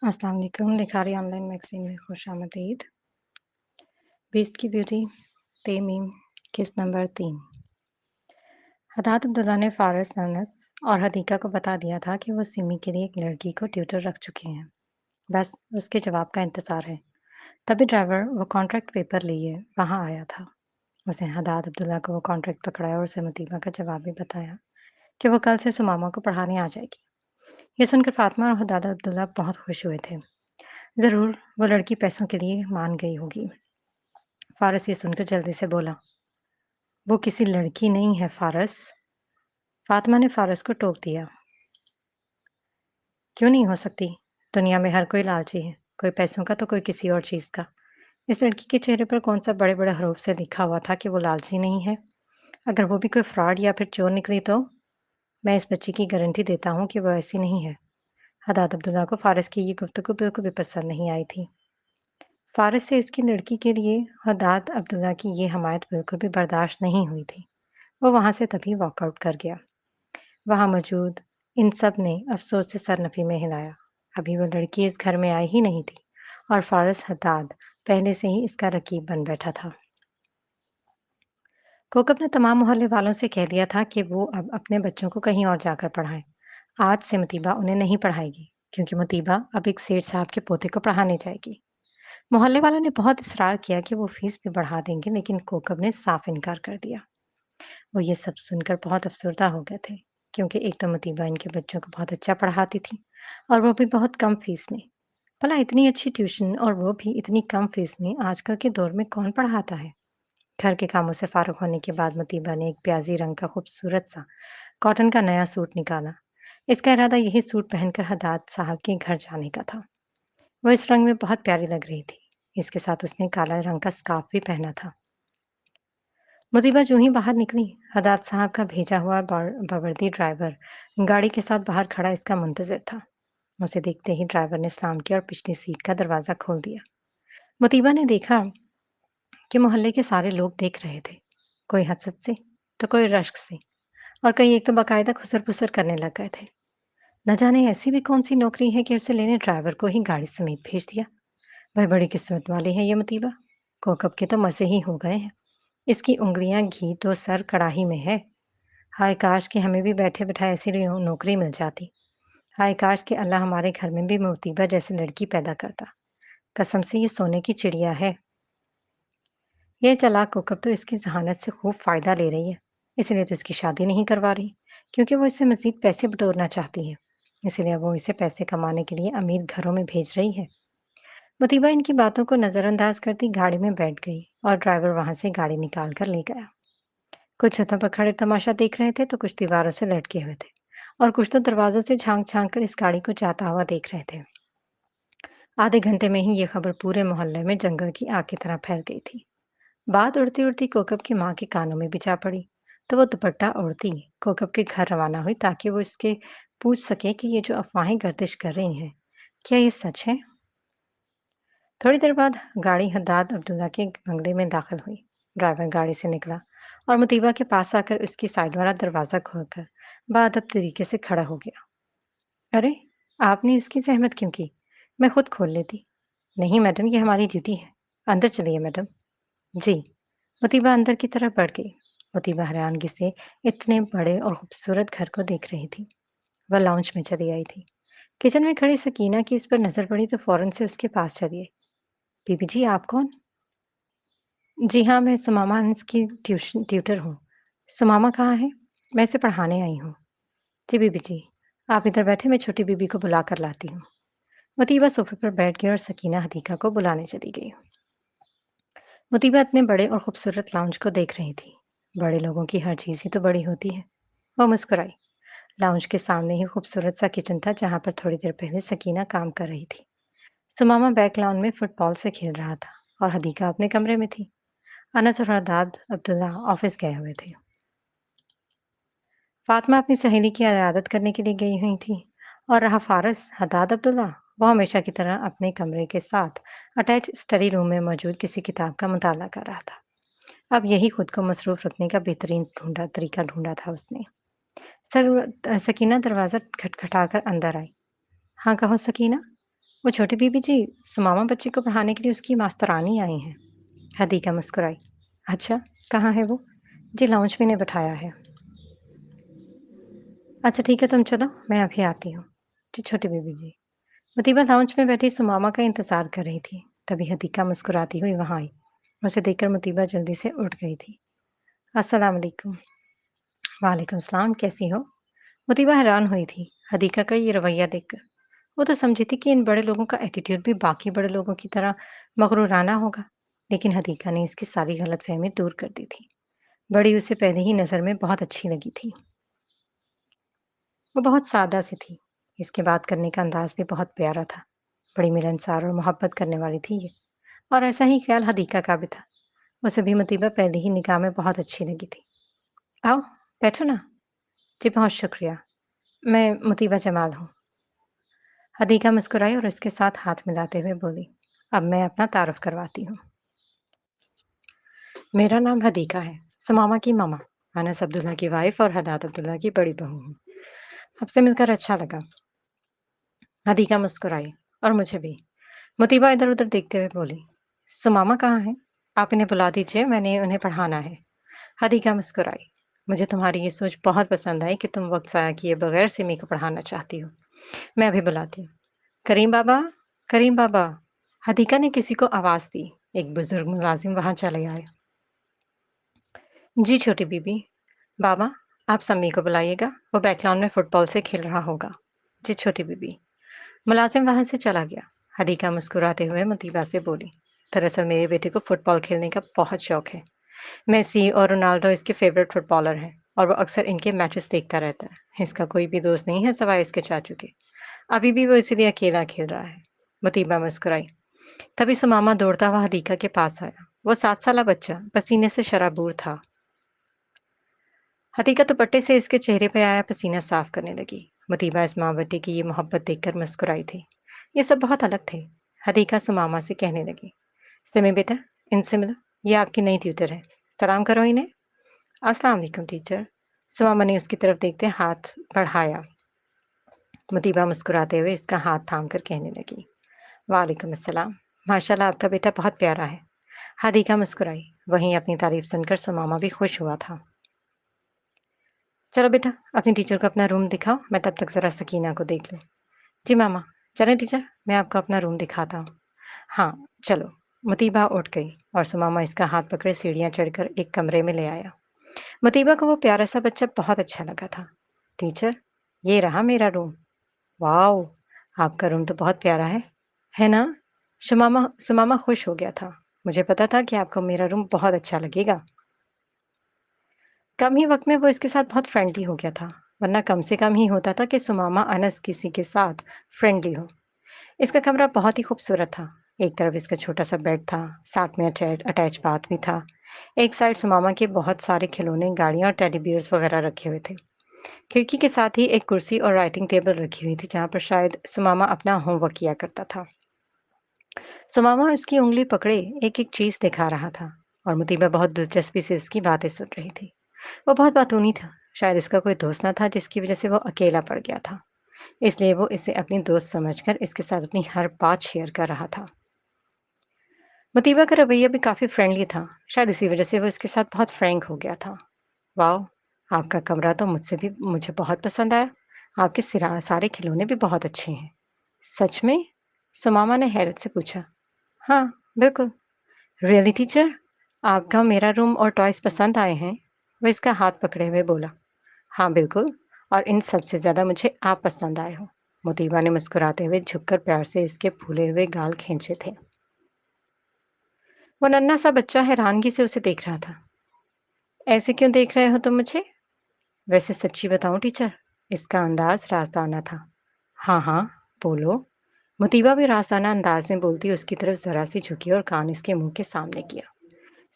अस्सलाम वालेकुम, Likhari online magazine में खुशामदीद। बीस्ट की ब्यूटी, तेमीम, किस्त नंबर 3। हदात अब्दुल्ला ने फ़ारिस, अनस और हदीका को बता दिया था कि वो सिमी के लिए एक लड़की को ट्यूटर रख चुके हैं। बस उसके जवाब का इंतज़ार है। तभी ड्राइवर वो कॉन्ट्रैक्ट पेपर लिए वहाँ आया था। उसने हदात अब्दुल्ला को वो कॉन्ट्रैक्ट पकड़ाया और उसे मतीबा का जवाब भी बताया कि वो कल से सुमामा को पढ़ाने आ जाएगी। ये सुनकर फ़ातिमा और हदात अब्दुल्ला बहुत खुश हुए थे। ज़रूर वो लड़की पैसों के लिए मान गई होगी। फ़ारिस ये सुनकर जल्दी से बोला, "वो किसी लड़की नहीं है फ़ारिस।" फ़ातिमा ने फ़ारिस को टोक दिया, "क्यों नहीं हो सकती? दुनिया में हर कोई लालची है, कोई पैसों का तो कोई किसी और चीज़ का।" इस लड़की के चेहरे पर कौन-सा बड़े-बड़े हरूफ से लिखा हुआ था कि वो लालची नहीं है? अगर वो भी कोई फ्रॉड या फिर चोर निकली तो? मैं इस बच्ची की गारंटी देता हूँ कि वो ऐसी नहीं है। हदात अब्दुल्ला को फ़ारिस की ये गुफ्तगू बिल्कुल भी पसंद नहीं आई थी। फ़ारिस से इसकी लड़की के लिए हदात अब्दुल्ला की ये हमायत बिल्कुल भी बर्दाश्त नहीं हुई थी। वो वहाँ से तभी वॉकआउट कर गया। वहाँ मौजूद इन सब ने अफ़सोस से सर-नफ़ी में हिलाया। अभी वो लड़की इस घर में आई ही नहीं थी और फ़ारिस हद्दाद पहले से ही इसका रकीब बन बैठा था। कोकब ने तमाम मोहल्ले वालों से कह दिया था कि वो अब अपने बच्चों को कहीं और जाकर पढ़ाएँ। आज से मुतीबा उन्हें नहीं पढ़ाएगी, क्योंकि मुतीबा अब एक सेठ साहब के पोते को पढ़ाने जाएगी। मोहल्ले वालों ने बहुत इसरार किया कि वो फ़ीस भी बढ़ा देंगे, लेकिन कोकब ने साफ इनकार कर दिया। वो ये सब सुनकर बहुत अफ़सरदा हो गए थे, क्योंकि एक तो मुतीबा इनके बच्चों को बहुत अच्छा पढ़ाती थी और वो भी बहुत कम फ़ीस में। भला इतनी अच्छी ट्यूशन और वो भी इतनी कम फ़ीस में आजकल के दौर में कौन पढ़ाता है? घर के कामों से फ़ारुग़ होने के बाद मुतीबा ने एक प्याज़ी रंग का खूबसूरत-सा कॉटन का नया सूट निकाला। इसका इरादा यही सूट पहनकर हदाद साहब के घर जाने का था। वो इस रंग में बहुत प्यारी लग रही थी। इसके साथ उसने काला रंग का स्कार्फ़ भी पहना था। मुतीबा यूँ ही बाहर निकली, हदाद साहब का भेजा हुआ बावर्दी ड्राइवर गाड़ी के साथ बाहर खड़ा इसका मुंतज़िर था। उसे देखते ही ड्राइवर ने सलाम किया और पिछली सीट का दरवाज़ा खोल दिया। मुतीबा ने देखा कि मोहल्ले के सारे लोग देख रहे थे। कोई हसद से, तो कोई रश्क से और कई एक तो बाकायदा खुसर-फुसर करने लग गए थे। न जाने ऐसी भी कौन-सी नौकरी है कि उसे लेने ड्राइवर को ही गाड़ी समेत भेज दिया। वह बड़ी किस्मत वाली है ये मुतीबा। कोकब के तो मज़े ही हो गए हैं। इसकी उँगलियाँ घी तो सर कड़ाही में है। हाय काश कि हमें भी बैठे-बिठाए ऐसी नौकरी मिल जाती। हाय काश कि अल्लाह हमारे घर में भी मुतीबा जैसी लड़की पैदा करता। कसम से ये सोने की चिड़िया है। ये चालाक कोकब तो इसकी ज़हानत से खूब फ़ायदा ले रही है। इसीलिए तो इसकी शादी नहीं करवा रही, क्योंकि वो इससे मज़ीद पैसे बटोरना चाहती है। इसीलिए वो इसे पैसे कमाने के लिए अमीर घरों में भेज रही है। मुतीबा इनकी बातों को नज़रअंदाज करती गाड़ी में बैठ गई और ड्राइवर वहाँ से गाड़ी निकाल कर ले गया। कुछ छतों पर खड़े तमाशा देख रहे थे तो कुछ दीवारों से लटके हुए थे और कुछ तो दरवाजों से झांक-झांक कर इस गाड़ी को जाता हुआ देख रहे थे। आधे घंटे में ही ये खबर पूरे मोहल्ले में जंगल की आग की तरह फैल गई थी। बात उड़ती-उड़ती कोकब की माँ के कानों में भी जा पड़ी, तो वो दुपट्टा ओढ़ती कोकब के घर रवाना हुई ताकि वो इसके पूछ सके कि ये जो अफ़वाहें गर्दिश कर रही हैं, क्या ये सच है? थोड़ी देर बाद गाड़ी हद्दाद अब्दुल्ला के बंगले में दाखिल हुई। ड्राइवर गाड़ी से निकला और मुतीबा के पास आकर उसकी साइड वाला दरवाज़ा खोलकर बाअदब तरीके से खड़ा हो गया। "अरे! आपने इसकी ज़हमत क्यों की? मैं खुद खोल लेती।" "नहीं मैडम, ये हमारी ड्यूटी है। अंदर चलिए मैडम।" "जी।" मुतीबा अंदर की तरफ बढ़ गई। मुतीबा हैरानगी से इतने बड़े और खूबसूरत घर को देख रही थी। वह लाउंज में चली आई थी। किचन में खड़ी सकीना की इस पर नज़र पड़ी तो फ़ौरन से उसके पास चली आई। "बीबी जी, आप कौन?" "जी हाँ, मैं सुमामा अंस की ट्यूटर हूँ।" "सुमामा कहाँ है?" "मैं इसे पढ़ाने आई हूँ।" "जी बीबी जी, आप इधर बैठे, मैं छोटी बीबी को बुला कर लाती हूँ।" मुतीबा सोफ़े पर बैठ गई और सकीना हदीका को बुलाने चली गई। मुतीबा इतने बड़े और खूबसूरत लाउंज को देख रही थी। बड़े लोगों की हर चीज़ ही तो बड़ी होती है। वो मुस्कुराई। लाउंज के सामने ही खूबसूरत सा किचन था जहाँ पर थोड़ी देर पहले सकीना काम कर रही थी। सुमामा बैक लॉन में फुटबॉल से खेल रहा था और हदीका अपने कमरे में थी। अनस और हदाद अब्दुल्ला ऑफिस गए हुए थे। फातिमा अपनी सहेली की इयादत करने के लिए गई हुई थी और रहा फारस हदाद अब्दुल्ला, वो हमेशा की तरह अपने कमरे के साथ अटैच स्टडी रूम में मौजूद किसी किताब का मुताला कर रहा था। अब यही खुद को मसरूफ रखने का बेहतरीन तरीका ढूंढा था उसने। सकीना दरवाज़ा खटखटाकर अंदर आई। हाँ, कहो सकीना। वो छोटी बीबी जी, सुमामा बच्ची को पढ़ाने के लिए उसकी मास्तरानी आई हैं। हदीका मुस्कुराई। अच्छा, कहाँ है वो? जी, लाउंज में ने बिठाया है। अच्छा ठीक है, तुम चलो, मैं अभी आती हूँ। जी, छोटी बीबी जी। मुतीबा लाउंज में बैठी सुमामा का इंतजार कर रही थी। तभी हदीका मुस्कुराती हुई वहां आई। उसे देखकर मुतीबा जल्दी से उठ गई थी। अस्सलाम वालेकुम। वालेकुम सलाम, कैसी हो? मुतीबा हैरान हुई थी हदीका का ये रवैया देखकर। वो तो समझी थी कि इन बड़े लोगों का एटीट्यूड भी बाकी बड़े लोगों की तरह मगरूराना होगा, लेकिन हदीका ने इसकी सारी गलतफहमी दूर कर दी थी। बड़ी उसे पहले ही नजर में बहुत अच्छी लगी थी। वो बहुत सादा सी थी। इसके बात करने का अंदाज भी बहुत प्यारा था। बड़ी मिलनसार और मोहब्बत करने वाली थी ये। और ऐसा ही ख्याल हदीका का भी था। उसे भी मुतीबा पहली ही निगाह में बहुत अच्छी लगी थी। आओ, बैठो ना। जी, बहुत शुक्रिया। मैं मुतीबा जमाल हूँ। हदीका मुस्कुराई और इसके साथ हाथ मिलाते हुए बोली, अब मैं अपना तारुफ करवाती हूँ। मेरा नाम हदीका है, सुमामा की मामा। अनस अब्दुल्ला की वाइफ और हदात अब्दुल्ला की बड़ी बहू हूँ। आपसे मिलकर अच्छा लगा। हदीका मुस्कुराई। और मुझे भी। मुतीबा इधर उधर देखते हुए बोली, सुमामा कहाँ है? आप इन्हें बुला दीजिए, मैंने उन्हें पढ़ाना है। हदीका मुस्कुराई। मुझे तुम्हारी ये सोच बहुत पसंद आई कि तुम वक्त ज़ाया किए बगैर सिमी को पढ़ाना चाहती हो। मैं अभी बुलाती हूँ। करीम बाबा, करीम बाबा। हदीका ने किसी को आवाज़ दी। एक बुजुर्ग मुलाजिम वहां चले आए। जी छोटी बीबी। बाबा, आप सम्मी को बुलाइएगा, वो बैकलॉन में फुटबॉल से खेल रहा होगा। जी छोटी बीबी। मुलाजिम वहां से चला गया। हदीका मुस्कुराते हुए मुतीबा से बोली, दरअसल मेरे बेटे को फुटबॉल खेलने का बहुत शौक है। मेसी और रोनाल्डो इसके फेवरेट फुटबॉलर हैं और वो अक्सर इनके मैचेस देखता रहता है। इसका कोई भी दोस्त नहीं है सिवाय इसके चाचू के। अभी भी वो इसीलिए अकेला खेल रहा है। मुतीबा मुस्कुराई। तभी सुमामा दौड़ता हुआ हदीका के पास आया। वो 7 साला बच्चा पसीने से शराबूर था। हदीका दुपट्टे से इसके चेहरे पे आया पसीना साफ करने लगी। मुतीबा इस माँ बेटे की ये मोहब्बत देखकर मुस्कुराई थी। ये सब बहुत अलग थे। हदीका सुमामा से कहने लगी, सिमी बेटा, इनसे मिलो। ये आपकी नई ट्यूटर है। सलाम करो इन्हें। अस्सलाम वालेकुम टीचर। सुमामा ने उसकी तरफ देखते हाथ बढ़ाया। मुतीबा मुस्कुराते हुए इसका हाथ थाम कर कहने लगी, वालेकुम अस्सलाम। माशाल्लाह आपका बेटा बहुत प्यारा है। हदीका मुस्कुराई। वहीं अपनी तारीफ सुनकर सुमामा भी खुश हुआ था। चलो बेटा, अपनी टीचर को अपना रूम दिखाओ, मैं तब तक जरा सकीना को देख लूं। जी मामा। चलें टीचर, मैं आपको अपना रूम दिखाता हूँ। हाँ, चलो। मुतीबा उठ गई और सुमामा इसका हाथ पकड़े सीढ़ियां चढ़कर एक कमरे में ले आया। मुतीबा को वो प्यारा सा बच्चा बहुत अच्छा लगा था। टीचर, ये रहा मेरा रूम। वाओ! आपका रूम तो बहुत प्यारा है ना? सुमामा सुमामा खुश हो गया था। मुझे पता था कि आपको मेरा रूम बहुत अच्छा लगेगा। कम ही वक़्त में वो इसके साथ बहुत फ्रेंडली हो गया था, वरना कम से कम ही होता था कि सुमामा अनस किसी के साथ फ्रेंडली हो। इसका कमरा बहुत ही खूबसूरत था। एक तरफ इसका छोटा-सा बेड था, साथ में अटैच बाथ भी था। एक साइड सुमामा के बहुत सारे खिलौने, गाड़ियाँ और टेडी बियर्स वगैरह रखे हुए थे। खिड़की के साथ ही एक कुर्सी और राइटिंग टेबल रखी हुई थी, जहाँ पर शायद सुमामा अपना होमवर्क किया करता था। सुमामा उसकी उँगली पकड़े एक-एक चीज़ दिखा रहा था और मुतीबा बहुत दिलचस्पी से उसकी बातें सुन रही थी। वो बहुत बातूनी था। शायद इसका कोई दोस्त ना था जिसकी वज़ह से वो अकेला पड़ गया था। इसलिए वो इसे अपनी दोस्त समझकर इसके साथ अपनी हर बात शेयर कर रहा था। मुतीबा का रवैया भी काफ़ी फ्रेंडली था। शायद इसी वज़ह से वो इसके साथ बहुत फ्रैंक हो गया था। वाओ! आपका कमरा तो मुझे बहुत पसंद आया। आपके सारे खिलौने भी बहुत अच्छे हैं। सच में? सुमामा ने हैरत से पूछा। हाँ, बिल्कुल। Really teacher? आपका मेरा रूम और टॉयज़ पसंद आए हैं? वो इसका हाथ पकड़े हुए बोला। हाँ, बिल्कुल। और इन सबसे ज़्यादा मुझे आप पसंद आए हो। मोतीबा ने मुस्कुराते हुए झुककर प्यार से इसके फूले हुए गाल खींचे थे। वो नन्हा सा बच्चा हैरानगी से उसे देख रहा था। ऐसे क्यों देख रहे हो तुम मुझे? वैसे सच्ची बताऊं टीचर, इसका अंदाज राजदाना था। हाँ हाँ, बोलो। मोतीबा भी राजदाना अंदाज में बोलती उसकी तरफ जरा सी झुकी और कान इसके मुंह के सामने किया।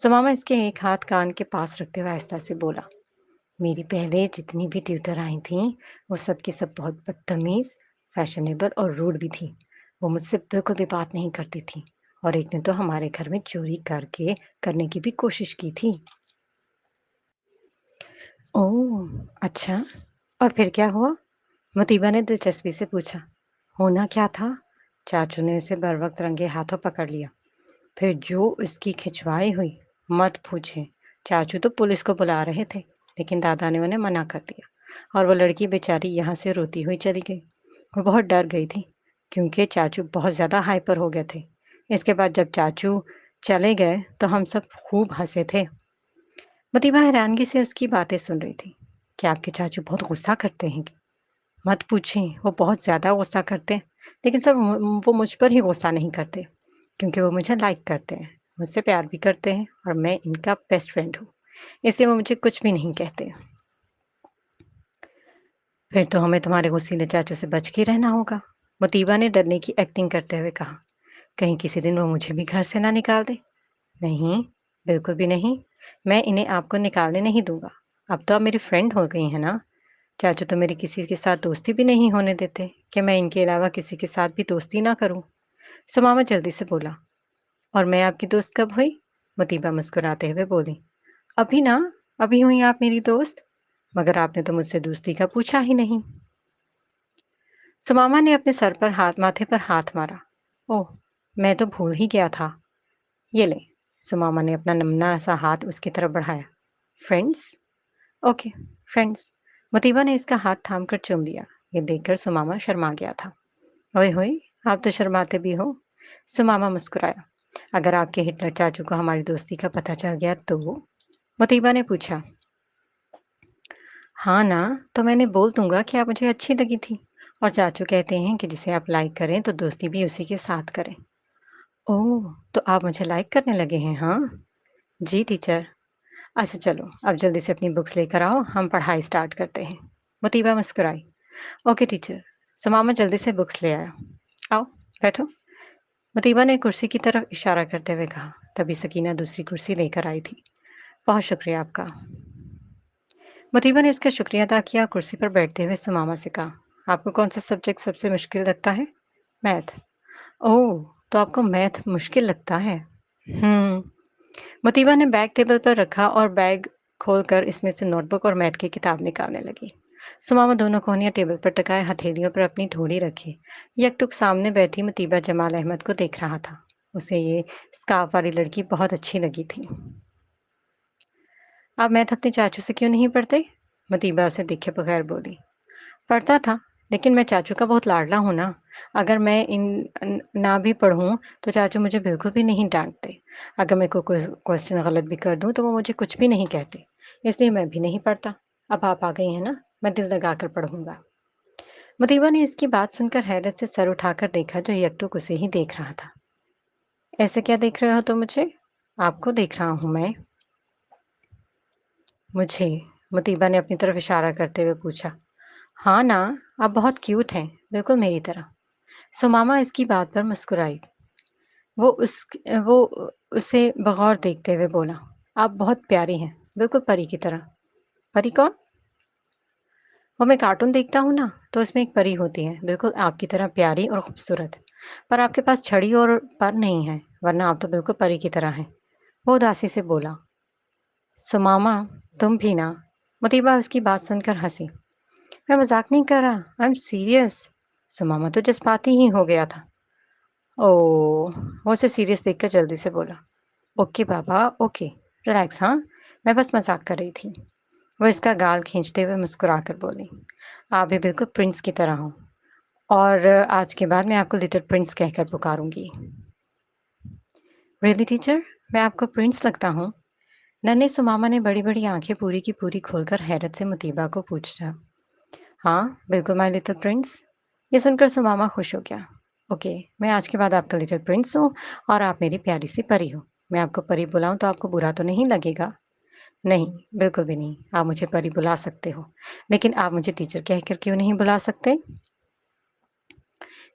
सुमामा इसके एक हाथ कान के पास रखते हुए आहिस्ता से बोला, मेरी पहले जितनी भी ट्यूटर आई थीं, वो सब की सब बहुत बदतमीज़, फैशनेबल और रूड भी थीं। वो मुझसे बिल्कुल भी बात नहीं करती थीं और एक ने तो हमारे घर में चोरी करने की भी कोशिश की थी। ओह! अच्छा, और फिर क्या हुआ? मुतीबा ने दिलचस्पी से पूछा। होना क्या था? चाचू ने उसे बर वक्त रंगे हाथों पकड़ लिया। फिर जो उसकी खिंचवाई हुई, मत पूछे। चाचू तो पुलिस को बुला रहे थे, लेकिन दादा ने उन्हें मना कर दिया और वो लड़की बेचारी यहाँ से रोती हुई चली गई। वो बहुत डर गई थी क्योंकि चाचू बहुत ज़्यादा हाइपर हो गए थे। इसके बाद जब चाचू चले गए तो हम सब खूब हंसे थे। मतीबा हैरानगी से उसकी बातें सुन रही थी। क्या आपके चाचू बहुत गुस्सा करते हैं? मत पूछें, वो बहुत ज़्यादा गुस्सा करते हैं, लेकिन सर वो मुझ पर ही गुस्सा नहीं करते, क्योंकि वो मुझे लाइक करते हैं, मुझसे प्यार भी करते हैं और मैं इनका बेस्ट फ्रेंड हूँ, इसलिए वो मुझे कुछ भी नहीं कहते। फिर तो हमें तुम्हारे गुस्सीले चाचू से बच के रहना होगा, मुतीबा ने डरने की एक्टिंग करते हुए कहा। कहीं किसी दिन वो मुझे भी घर से ना निकाल दे। नहीं, बिल्कुल भी नहीं, मैं इन्हें आपको निकालने नहीं दूंगा। अब तो आप मेरी फ्रेंड हो गई हैं ना। चाचू तो मेरी किसी के साथ दोस्ती भी नहीं होने देते कि मैं इनके अलावा किसी के साथ भी दोस्ती ना करूं। सुमामा जल्दी से बोला। और मैं आपकी दोस्त कब हुई? मुतीबा मुस्कुराते हुए बोली। अभी ना, अभी हुई आप मेरी दोस्त। मगर आपने तो मुझसे दोस्ती का पूछा ही नहीं। सुमामा ने अपने सर पर माथे पर हाथ मारा। ओह, मैं तो भूल ही गया था। ये ले। सुमामा ने अपना नमना सा हाथ उसकी तरफ बढ़ाया। फ्रेंड्स? Okay, friends. मुतीबा ने इसका हाथ थामकर चूम लिया। ये देखकर सुमामा शर्मा गया था। ओए होए, आप तो शर्माते भी हो। सुमामा मुस्कुराया। अगर आपके हिटलर चाचू को हमारी दोस्ती का पता चल गया तो? मुतीबा ने पूछा। हाँ ना, तो मैंने बोल दूंगा कि आप मुझे अच्छी लगी थी और चाचू कहते हैं कि जिसे आप लाइक करें तो दोस्ती भी उसी के साथ करें। ओह, तो आप मुझे लाइक करने लगे हैं, हाँ? जी टीचर। अच्छा चलो, अब जल्दी से अपनी बुक्स लेकर आओ, हम पढ़ाई स्टार्ट करते हैं। मुतीबा मुस्कुराई। Okay teacher. सुमामा जल्दी से बुक्स ले आया। आओ, बैठो। मुतीबा ने कुर्सी की तरफ इशारा करते हुए कहा। तभी सकीना दूसरी कुर्सी लेकर आई थी। बहुत शुक्रिया आपका। मुतीबा ने उसका शुक्रिया अदा किया। कुर्सी पर बैठते हुए सुमामा से कहा, आपको कौन सा सब्जेक्ट सबसे मुश्किल लगता है? मैथ। ओह, तो आपको मैथ मुश्किल लगता है। मुतीबा ने बैग टेबल पर रखा और बैग खोलकर इसमें से नोटबुक और मैथ की किताब निकालने लगी। सुमामा दोनों कोहनियां टेबल पर टकाए हथेलियों पर अपनी ठोड़ी रखी यकटुक सामने बैठी मुतीबा जमाल अहमद को देख रहा था। उसे ये स्कार्फ वाली लड़की बहुत अच्छी लगी थी। आप मैथ अपने चाचू से क्यों नहीं पढ़ते? मुतीबा उसे देखे बगैर बोली। पढ़ता था, लेकिन मैं चाचू का बहुत लाडला हूँ ना। अगर मैं ना भी पढ़ूँ तो चाचू मुझे बिल्कुल भी नहीं डांटते। अगर मैं कोई क्वेश्चन गलत भी कर दूँ तो वो मुझे कुछ भी नहीं कहते। इसलिए मैं भी नहीं पढ़ता। अब आप आ गई हैं ना, मैं दिल लगाकर पढ़ूंगा। मुतीबा ने इसकी बात सुनकर हैरत से सर उठाकर देखा जो यकटुक उसे ही देख रहा था। ऐसे क्या देख रहे हो तुम मुझे? आपको देख रहा हूँ मैं। मुझे? मुतीबा ने अपनी तरफ इशारा करते हुए पूछा। हाँ ना, आप बहुत क्यूट हैं, बिल्कुल मेरी तरह। सुमामा इसकी बात पर मुस्कुराई। वो उस वो उसे बगौर देखते हुए बोला, आप बहुत प्यारी हैं, बिल्कुल परी की तरह। परी कौन? वो मैं कार्टून देखता हूँ ना, तो उसमें एक परी होती है, बिल्कुल आपकी तरह प्यारी और खूबसूरत। पर आपके पास छड़ी और पर नहीं है, वरना आप तो बिल्कुल परी की तरह हैं। वो उदासी से बोला। सुमामा, तुम भी ना। मुतीबा उसकी बात सुनकर हंसी। मैं मजाक नहीं कर रहा, आई एम सीरियस। सुमामा तो जज्बाती ही हो गया था। ओह! वो उसे सीरियस देखकर जल्दी से बोला, ओके बाबा, ओके, रिलैक्स हाँ, मैं बस मज़ाक कर रही थी। वो इसका गाल खींचते हुए मुस्कुराकर बोली, आप भी बिल्कुल प्रिंस की तरह हो और आज के बाद मैं आपको लिटिल प्रिंस कहकर पुकारूंगी। रियली टीचर, मैं आपको प्रिंस लगता हूँ? नन्हे सुमामा ने बड़ी-बड़ी आंखें पूरी की पूरी खोलकर हैरत से मुतीबा को पूछा। हाँ, बिल्कुल माय लिटिल प्रिंस। ये सुनकर सुमामा खुश हो गया। ओके, मैं आज के बाद आपका लिटिल प्रिंस हूँ और आप मेरी प्यारी सी परी हो। मैं आपको परी बुलाऊँ तो आपको बुरा तो नहीं लगेगा? नहीं, बिल्कुल भी नहीं। आप मुझे परी बुला सकते हो, लेकिन आप मुझे टीचर कहकर क्यों नहीं बुला सकते?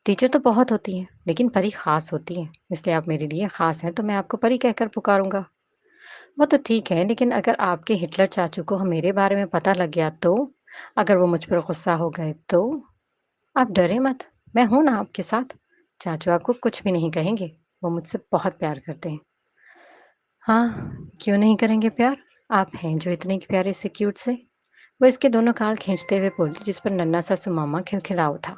टीचर तो बहुत होती हैं, लेकिन परी ख़ास होती हैं। इसलिए आप मेरे लिए ख़ास हैं, तो मैं आपको परी कहकर पुकारूँगा। वो तो ठीक है, लेकिन अगर आपके हिटलर चाचू को मेरे बारे में पता लग गया तो? अगर वो मुझ पर गुस्सा हो गए तो? आप डरें मत, मैं हूं ना आपके साथ। चाचू आपको कुछ भी नहीं कहेंगे, वो मुझसे बहुत प्यार करते हैं। हाँ, क्यों नहीं करेंगे प्यार? आप हैं जो इतने प्यारे से क्यूट से। वो इसके दोनों गाल खींचते हुए बोली जिस पर नन्हा सा सुमामा खिलखिला उठा।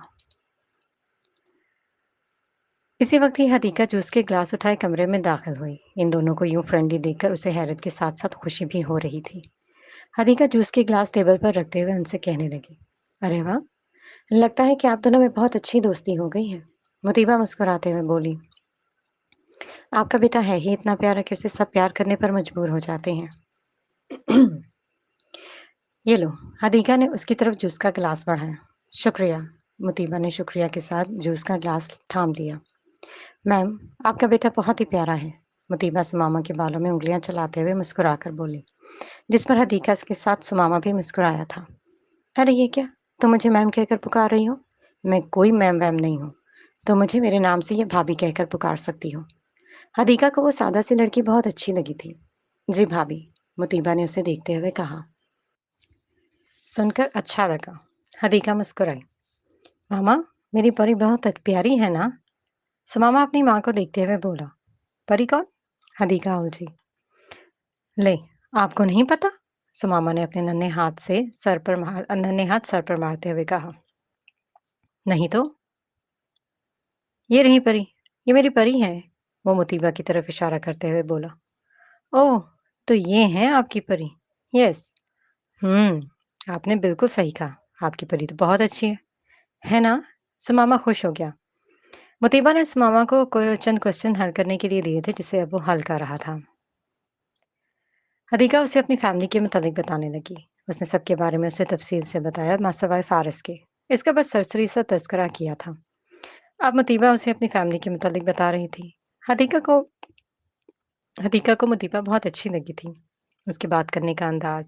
इसी वक्त ही हदीका जूस के ग्लास उठाए कमरे में दाखिल हुई। इन दोनों को यूं फ्रेंडली देखकर उसे हैरत के साथ साथ खुशी भी हो रही थी। हदीका जूस के ग्लास टेबल पर रखते हुए उनसे कहने लगी, अरे वाह, लगता है कि आप दोनों में बहुत अच्छी दोस्ती हो गई है। मुतीबा मुस्कुराते हुए बोली, आपका बेटा है ही इतना प्यारा कि उसे सब प्यार करने पर मजबूर हो जाते हैं। ये लो। हदीका ने उसकी तरफ जूस का गिलास बढ़ाया। शुक्रिया। मुतीबा ने शुक्रिया के साथ जूस का गिलास थाम लिया। मैम, आपका बेटा बहुत ही प्यारा है। मुतीबा सुमामा के बालों में उंगलियां चलाते हुए मुस्कुराकर बोली, जिस पर हदीका के साथ सुमामा भी मुस्कुराया था। अरे ये क्या, तुम मुझे मैम कहकर पुकार रही हो? मैं कोई मैम वैम नहीं हूँ। तो मुझे मेरे नाम से ये भाभी कहकर पुकार सकती हो। हदीका को वो सादा सी लड़की बहुत अच्छी लगी थी। जी भाभी, मुतीबा ने उसे देखते हुए कहा। सुनकर अच्छा लगा। हदीका मुस्कुराई। मामा, मेरी परी बहुत प्यारी है ना? सुमामा अपनी माँ को देखते हुए बोला। परी कौन? हदीका उलझी। ले, आपको नहीं पता? सुमामा ने अपने नन्हे हाथ सर पर मारते हुए कहा। नहीं तो। ये रही परी, ये मेरी परी है। वो मुतीबा की तरफ इशारा करते हुए बोला। ओह, तो ये हैं आपकी परी? यस। आपने बिल्कुल सही कहा। आपकी परी तो बहुत अच्छी है ना? सुमामा खुश हो गया। मुतीबा ने सुमामा को चंद क्वेश्चन हल करने के लिए दिए थे, जिसे अब वो हल कर रहा था। हदीका उसे अपनी फैमिली के मुतालिक बताने लगी। उसने सबके बारे में उसे तफसील से बताया, मासवाए फारिस के। इसका बस सरसरी सा तस्करा किया था। अब मुतीबा उसे अपनी फैमिली के मुतालिक बता रही थी। हदीका को हदीका को मुतीबा बहुत अच्छी लगी थी। उसके बात करने का अंदाज,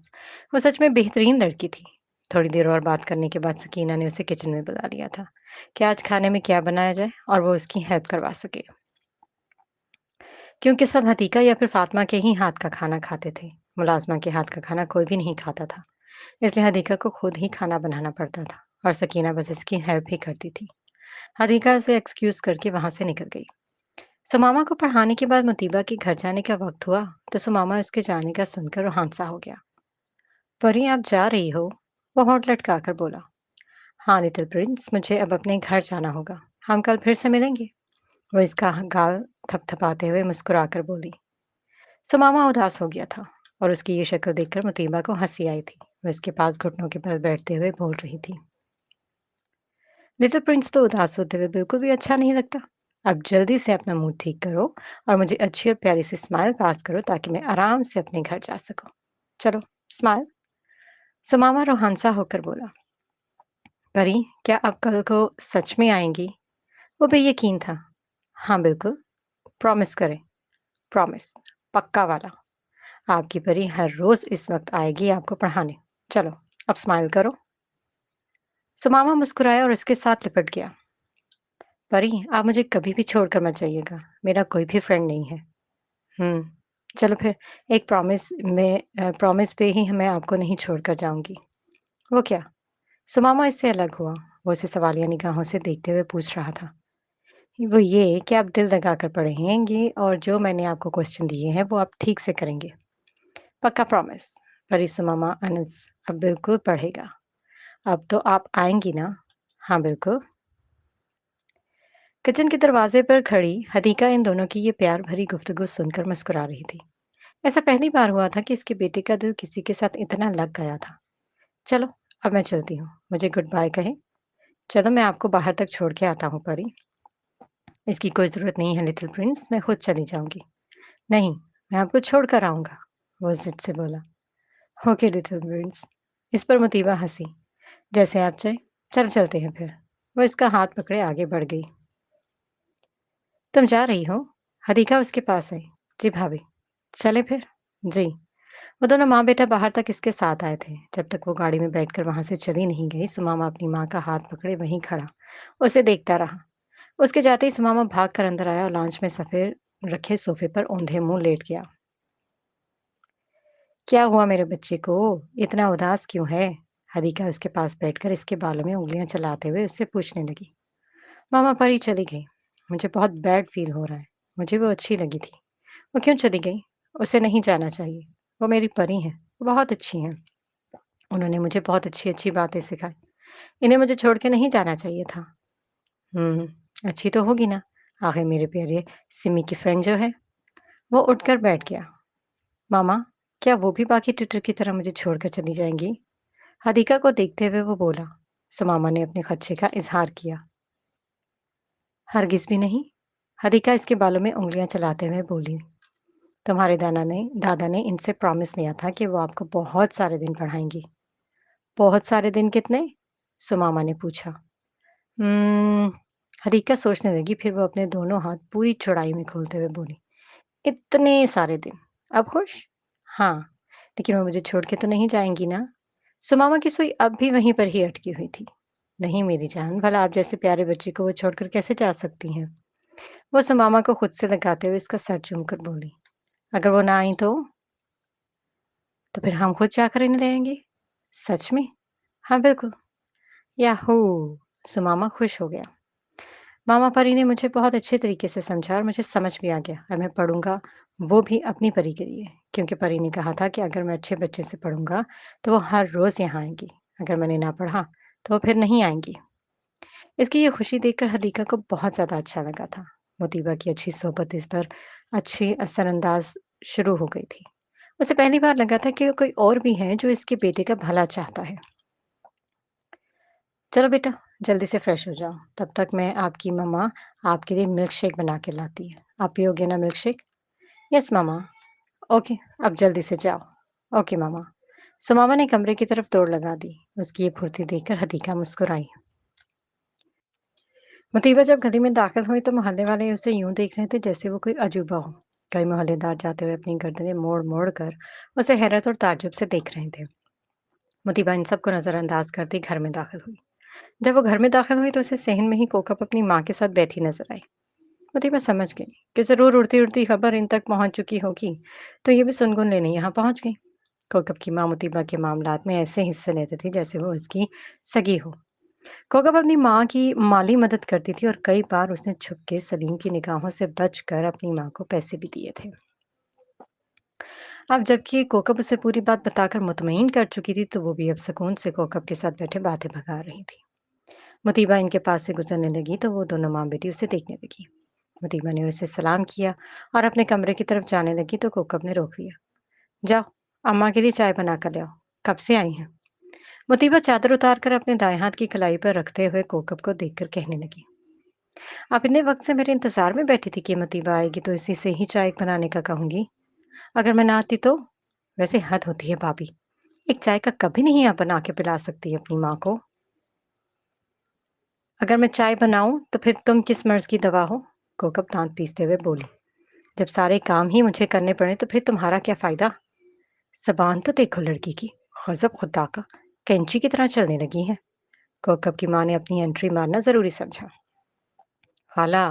वो सच में बेहतरीन लड़की थी। थोड़ी देर और बात करने के बाद सकीना ने उसे किचन में बुला लिया था कि आज खाने में क्या बनाया जाए और वो उसकी हेल्प करवा सके, क्योंकि सब हतीका या फिर फातिमा के ही हाथ का खाना खाते थे। मुलाजमा के हाथ का खाना कोई भी नहीं खाता था, इसलिए हदीका को खुद ही खाना बनाना पड़ता था और सकीना बस इसकी हेल्प ही करती थी। हदीका उसे एक्सक्यूज करके वहां से निकल गई। सुमामा को पढ़ाने के बाद मुतीबा के घर जाने का वक्त हुआ तो सुमामा उसके जाने का सुनकर हांसा हो गया। परी, आप जा रही हो? वो होंठ लटकाकर बोला। हाँ लिटिल प्रिंस, मुझे अब अपने घर जाना होगा। हम कल फिर से मिलेंगे। वो इसका गाल थपथपाते हुए मुस्कुराकर बोली। सुमामा उदास हो गया था और उसकी ये शक्ल देखकर मुतीबा को हंसी आई थी। वो इसके पास घुटनों के बल बैठते हुए बोल रही थी। लिटिल प्रिंस तो उदास होते हुए बिल्कुल भी अच्छा नहीं लगता। अब जल्दी से अपना मूड ठीक करो और मुझे अच्छी और प्यारी सी स्माइल पास करो ताकि मैं आराम से अपने घर जा सकूं। चलो, स्माइल। सुमामा रोहानसा होकर बोला। परी, क्या आप कल को सच में आएंगी? वो बेयकीन था। हाँ बिल्कुल। प्रॉमिस करें। प्रॉमिस। पक्का वाला। आपकी परी हर रोज इस वक्त आएगी आपको पढ़ाने। चलो, अब स्माइल करो। सुमामा मुस्कुराया और उसके साथ लिपट गया। परी, आप मुझे कभी भी छोड़कर मत जाइएगा। मेरा कोई भी फ्रेंड नहीं है। हम्म। चलो फिर, एक प्रॉमिस पे ही मैं आपको नहीं छोड़कर जाऊंगी। वो क्या? सुमामा इससे अलग हुआ। वो उसे सवालिया निगाहों से देखते हुए पूछ रहा था। वो ये कि आप दिल लगाकर पढ़ेंगे और जो मैंने आपको क्वेश्चन दिए हैं वो आप ठीक से करेंगे। पक्का प्रॉमिस। परी सुमामा अनस अब बिल्कुल पढ़ेगा। अब तो आप आएंगी ना? हाँ बिल्कुल। किचन के दरवाजे पर खड़ी हदीका इन दोनों की ये प्यार भरी गुफ्तगू सुनकर मुस्कुरा रही थी। ऐसा पहली बार हुआ था कि इसके बेटे का दिल किसी के साथ इतना लग गया था। चलो, अब मैं चलती हूँ। मुझे गुड बाय कहें। चलो, मैं आपको बाहर तक छोड़ के आता हूँ परी। इसकी कोई जरूरत नहीं है लिटिल प्रिंस, मैं खुद चली जाऊंगी। नहीं, मैं आपको छोड़कर आऊंगा। वो जिद से बोला। Okay little Prince. इस पर मुतीबा हंसी। जैसे आप चाहे। चल चलते हैं फिर। वो इसका हाथ पकड़े आगे बढ़ गई। तुम जा रही हो? हदीका उसके पास आई। जी भाभी। चले फिर। जी। वो दोनों माँ बेटा बाहर तक इसके साथ आए थे। जब तक वो गाड़ी में बैठकर वहां से चली नहीं गई, सुमामा अपनी माँ का हाथ पकड़े वहीं खड़ा उसे देखता रहा। उसके जाते ही सुमामा भाग कर अंदर आया और लॉन्च में सफेद रखे सोफे पर औंधे मुंह लेट गया। क्या हुआ मेरे बच्चे को? इतना उदास क्यों है? हदीका उसके पास बैठकर इसके बालों में उंगलियां चलाते हुए उससे पूछने लगी। मामा, परी चली गई। मुझे बहुत बैड फील हो रहा है। मुझे वो अच्छी लगी थी। वो क्यों चली गई? उसे नहीं जाना चाहिए। वो मेरी परी हैं। वो बहुत अच्छी हैं। उन्होंने मुझे बहुत अच्छी अच्छी बातें सिखाई। इन्हें मुझे छोड़ के नहीं जाना चाहिए था। अच्छी तो होगी ना। आखिर मेरे प्यारे सिमी की फ्रेंड जो है, वो उठकर बैठ गया। मामा, क्या वो भी बाकी ट्विटर की तरह मुझे छोड़कर चली जाएंगी? हदीका को देखते हुए वो बोला। सुमामा ने अपने खदशे का इजहार किया। हरगिज भी नहीं। हदीका इसके बालों में उंगलियां चलाते हुए बोली। तुम्हारे दादा ने इनसे प्रॉमिस लिया था कि वो आपको बहुत सारे दिन पढ़ाएंगी। बहुत सारे दिन कितने? सुमामा ने पूछा। हम्म। हदीका सोचने लगी, फिर वो अपने दोनों हाथ पूरी चौड़ाई में खोलते हुए बोली। इतने सारे दिन। अब खुश? हाँ, लेकिन वो मुझे छोड़ के तो नहीं जाएंगी ना? सुमामा की सुई अब भी वहीं पर ही अटकी हुई थी। नहीं मेरी जान, भला आप जैसे प्यारे बच्चे को वो छोड़कर कैसे जा सकती हैं? वो सुमामा को खुद से लगाते हुए इसका सर चूमकर बोली। अगर वो ना आई तो फिर हम खुद जाकर इन्हें ले आएंगे। सच में? हाँ बिल्कुल। याहू! सुमामा खुश हो गया। मामा परी ने मुझे बहुत अच्छे तरीके से समझा और मुझे समझ भी आ गया। अब मैं पढ़ूंगा, वो भी अपनी परी के लिए, क्योंकि परी ने कहा था कि अगर मैं अच्छे बच्चे से पढ़ूंगा तो वो हर रोज यहाँ आएंगी। अगर मैंने ना पढ़ा तो वो फिर नहीं आएंगी। इसकी ये खुशी देखकर हदीका को बहुत ज्यादा अच्छा लगा था। मोतीबा की अच्छी सोहबत इस पर अच्छी असरअंदाज शुरू हो गई थी। उसे पहली बार लगा था कि कोई और भी है जो इसके बेटे का भला चाहता है। चलो बेटा, जल्दी से फ्रेश हो जाओ। तब तक मैं आपकी मम्मा आपके लिए मिल्क शेक बना के लाती है। आप पियोगे ना मिल्क शेक? यस मामा। ओके, अब जल्दी से जाओ। ओके मामा। सुमामा ने कमरे की तरफ दौड़ लगा दी। उसकी ये फुर्ती देखकर हदीका मुस्कुराई। मुतीबा जब गली में दाखिल हुई तो मोहल्ले वाले उसे यूं देख रहे थे जैसे वो कोई अजूबा हो। कई मोहल्लेदार जाते हुए अपनी गर्दनें मोड़ मोड़ कर उसे हैरत और ताज्जुब से देख रहे थे। मुतीबा इन सबको नजरअंदाज करती घर में दाखिल हुई। जब वो घर में दाखिल हुई तो उसे सहन में ही कोकप अपनी माँ के साथ बैठी नजर आई। मुतीबा समझ गई कि जरूर उड़ती उड़ती खबर इन तक पहुंच चुकी होगी, तो ये भी सुनगुन लेने यहाँ पहुंच गई। कोकब की माँ मुतीबा के मामलात में ऐसे हिस्से लेती थी जैसे वो उसकी सगी हो। कोकब अपनी माँ की माली मदद करती थी और कई बार उसने छुपके सलीम की निगाहों से बचकर अपनी माँ को पैसे भी दिए थे। अब जबकि कोकब उसे पूरी बात बताकर मुतमईन कर चुकी थी, तो वो भी अब सुकून से कोकब के साथ बैठे बातें भगा रही थी। मुतीबा इनके पास से गुजरने लगी तो वो दोनों माँ बेटी उसे देखने लगी। मुतीबा ने उसे सलाम किया और अपने कमरे की तरफ जाने लगी तो कोकब ने रोक लिया। जाओ, अम्मा के लिए चाय बना कर ले आओ। कब से आई हैं? मुतीबा चादर उतार कर अपने दाएं हाथ की कलाई पर रखते हुए कोकब को देखकर कहने लगी। आप इतने वक्त से मेरे इंतजार में बैठी थी कि मुतीबा आएगी तो इसी से ही चाय बनाने का कहूंगी। अगर मैं ना आती तो? वैसे हद होती है भाभी। एक चाय का कभी नहीं आप बना के पिला सकती अपनी माँ को। अगर मैं चाय बनाऊं तो फिर तुम किस मर्ज की दवा हो? कोकब दांत पीसते हुए बोली। जब सारे काम ही मुझे करने पड़े तो फिर तुम्हारा क्या फायदा? ज़बान तो देखो लड़की की, गज़ब खुदा का, कैंची की तरह चलने लगी है। कोकब की माँ ने अपनी एंट्री मारना ज़रूरी समझा। खाला,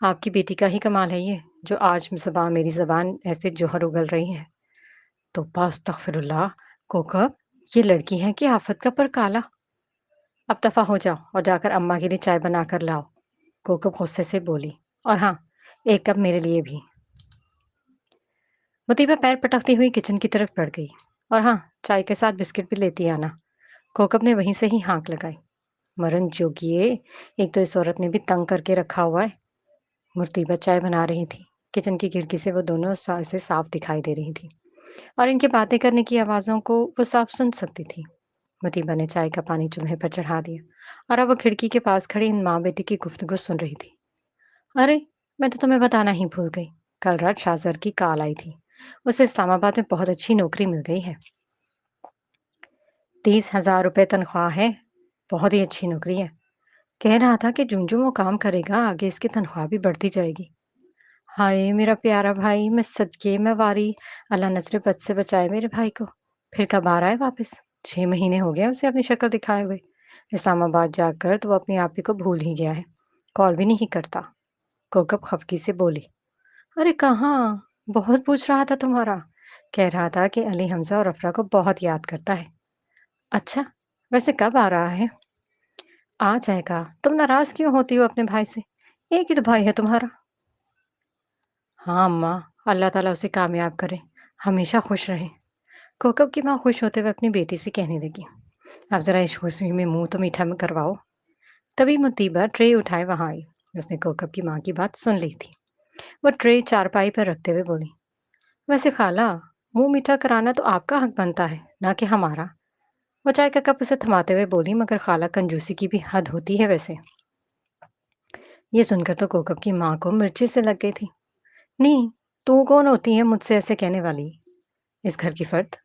आपकी बेटी का ही कमाल है ये, जो आज मेरी ज़बान ऐसे जौहर उगल रही है। तौबा अस्तगफिरुल्लाह, कोकब, ये लड़की है कि आफत का पर काला। अब दफ़ा हो जाओ और जाकर अम्मा के लिए चाय बना कर लाओ। कोकब गुस्से से बोली। और हाँ, एक कप मेरे लिए भी। मुतीबा पैर पटकती हुई किचन की तरफ बढ़ गई। और हाँ, चाय के साथ बिस्किट भी लेती आना। कोकब ने वहीं से ही हाँक लगाई। मरन जोगिए, एक तो इस औरत ने भी तंग करके रखा हुआ है। मुर्तीबा चाय बना रही थी। किचन की खिड़की से वो दोनों से साफ दिखाई दे रही थी और इनके बातें करने की आवाजों को वो साफ सुन सकती थी। मुतीबा ने चाय का पानी चूल्हे पर चढ़ा दिया और अब वो खिड़की के पास खड़ी इन माँ बेटी की गुफ्तगू सुन रही थी। अरे, मैं तो तुम्हें बताना ही भूल गई। कल रात शाहजर की कॉल आई थी। उसे इस्लामाबाद में बहुत अच्छी नौकरी मिल गई है। 30,000 रुपये तनख्वाह है। बहुत ही अच्छी नौकरी है। कह रहा था कि जुं-जुं वो काम करेगा आगे इसकी तनख्वाह भी बढ़ती जाएगी। हाय मेरा प्यारा भाई, मैं सदके में वारी, अल्लाह नजर बद से बचाए मेरे भाई को। फिर कब आ रहा है वापस? 6 महीने हो गए उसे अपनी शक्ल दिखाए हुए। इस्लामाबाद जाकर तो वो अपने आप ही को भूल ही गया है। कॉल भी नहीं करता। कोकब खफकी से बोली। अरे कहाँ? बहुत पूछ रहा था तुम्हारा। कह रहा था कि अली हमजा और अफरा को बहुत याद करता है। अच्छा, वैसे कब आ रहा है? आ जाएगा। तुम नाराज क्यों होती हो अपने भाई से? एक ही तो भाई है तुम्हारा। हाँ अम्मा, अल्लाह ताला उसे कामयाब करे, हमेशा खुश रहे। कोकब की माँ खुश होते हुए अपनी बेटी से कहने लगी। अब जरा इस खुशी में मुंह तो मीठा में करवाओ। तभी मुतीबा ट्रे उठाए वहां आई। उसने कोकब की माँ की बात सुन ली थी। वो ट्रे चारपाई पर रखते हुए बोली, वैसे खाला, मुंह मीठा कराना तो आपका हक बनता है, ना कि हमारा। वो चाय का कप उसे थमाते हुए बोली, मगर खाला, कंजूसी की भी हद होती है वैसे। ये सुनकर तो कोकब की माँ को मिर्ची से लग गई थी। नहीं, तू कौन होती है मुझसे ऐसे कहने वाली? इस घर की फर्द।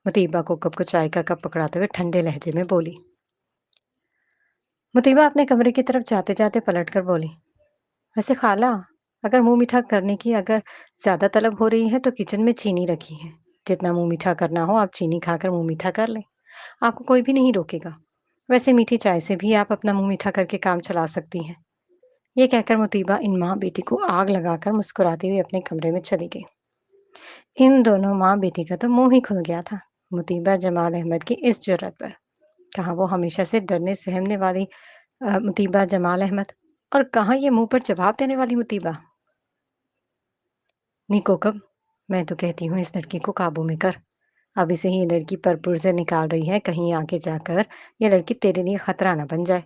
मुतीबा कोकब को चाय का कप पकड़ाते हुए ठंडे लहजे में बोली। मुतीबा अपने कमरे की तरफ जाते जाते पलट कर बोली, वैसे खाला, अगर मुंह मीठा करने की अगर ज्यादा तलब हो रही है तो किचन में चीनी रखी है। जितना मुंह मीठा करना हो आप चीनी खाकर मुंह मीठा कर लें। आपको कोई भी नहीं रोकेगा। वैसे मीठी चाय से भी आप अपना मुंह मीठा करके काम चला सकती हैं। ये कहकर मुतीबा इन माँ बेटी को आग लगाकर मुस्कुराती हुई अपने कमरे में चली गई। इन दोनों माँ बेटी का तो मुंह ही खुल गया था। मुतीबा जमाल अहमद की इस जुर्रत पर। कहाँ वो हमेशा से डरने सहमने वाली मुतीबा जमाल अहमद, और कहाँ ये मुंह पर जवाब देने वाली मुतीबा। नी कोकब, मैं तो कहती हूँ इस लड़की को काबू में कर। अभी से ही ये लड़की परपुर से निकाल रही है, कहीं आगे जाकर ये लड़की तेरे लिए खतरा ना बन जाए।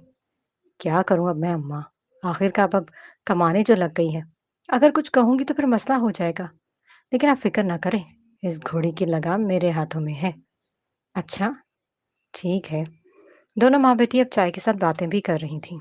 क्या करूं अब मैं अम्मा? आखिरकार अब कमाने जो लग गई है। अगर कुछ कहूंगी तो फिर मसला हो जाएगा। लेकिन आप फिक्र ना करें, इस घोड़ी की लगाम मेरे हाथों में है। अच्छा, ठीक है। दोनों माँ बेटी अब चाय के साथ बातें भी कर रही थीं।